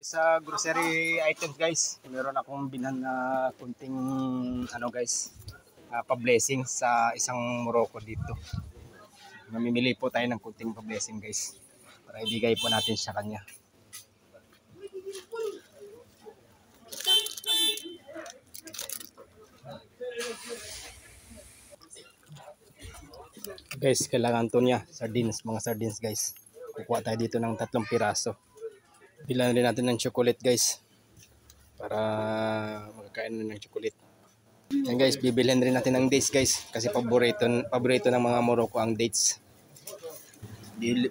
Sa grocery items guys, meron akong binhan na kunting guys, pa-blessing sa isang Morocco dito. Mamimili po tayo ng kunting pa-blessing guys para ibigay po natin sa kanya. Guys, kailangan to niya, sardines, mga sardines guys. Kukuha tayo dito ng 3 piraso. Bilan rin natin ng chocolate guys para makakain ng chocolate. Yan guys, bibilhin rin natin ng dates guys kasi paborito ng mga Morocco ang dates.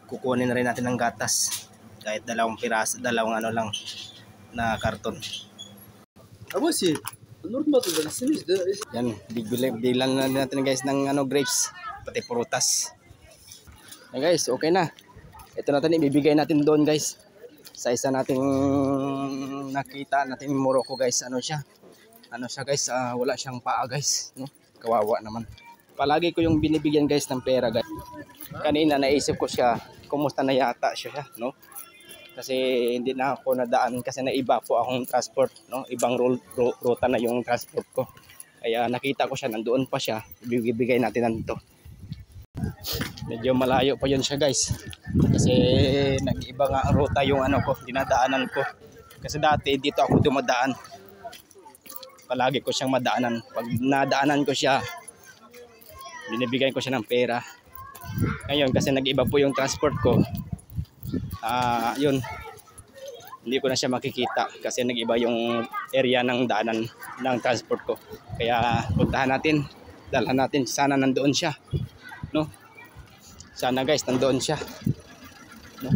Kukunin rin natin ng gatas kahit 2 piraso, 2 lang na karton. Yan, bilan natin guys ng grapes pati prutas. Yan guys, okay na. Ito natin ibibigay natin doon guys. Sa isa nating nakita natin in Morocco guys, ano siya guys, wala siyang paa guys, no? Kawawa naman. Palagi ko yung binibigyan guys ng pera guys. Kanina naisip ko siya, kumusta na yata siya, no? Kasi hindi na ako nadaan kasi naiba po akong transport, no? Ibang ruta na yung transport ko. Kaya nakita ko siya, nandoon pa siya, ibibigay natin nito. Medyo malayo pa yun siya guys kasi nag-iba nga ang ruta yung dinadaanan ko kasi dati dito ako dumadaan, palagi ko siyang madaanan. Pag nadaanan ko siya, binibigyan ko siya ng pera. Ngayon kasi nag-iba po yung transport ko, yun, hindi ko na siya makikita kasi nag-iba yung area ng daanan ng transport ko. Kaya puntahan natin, dalhan natin, sana nandoon siya, no? Sana guys, nandoon siya, no?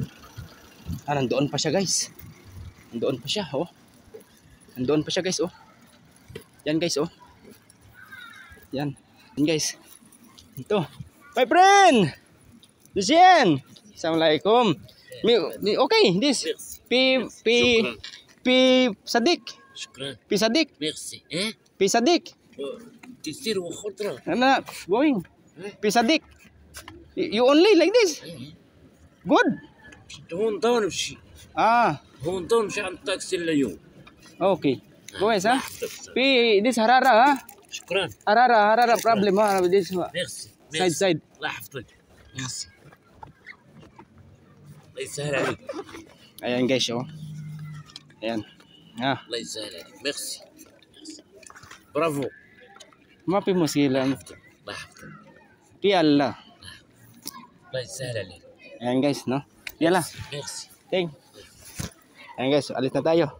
Nandoon pa siya guys. Nandoon pa siya, oh. Nandoon pa siya guys, oh. Yan guys, oh. Yan. Yan guys. Ito. My friend! Lucien! Assalamualaikum. Okay, this. Pi Sadik. Pi Sadik. Merci. Pi Sadik. Tisir وخضرة. Ano, going. Pi Sadik. You only like this? Good. هون دون بشي. هون دون مش عم تاكسي اليوم. Okay. Guys, ha? This Harara, ha? شكرا. Harara problem, ha? This ميرسي. side. الله يحفظك. ميرسي. الله يسهل عليك. Ayan guys, oh. Ayan. الله يسهل عليك. ميرسي. برافو. Mapi mo sila. الله يحفظك. Pi Allah. الله يسهل عليك. Ayan guys, no? Yala. ميرسي. Ayan guys, alis na tayo.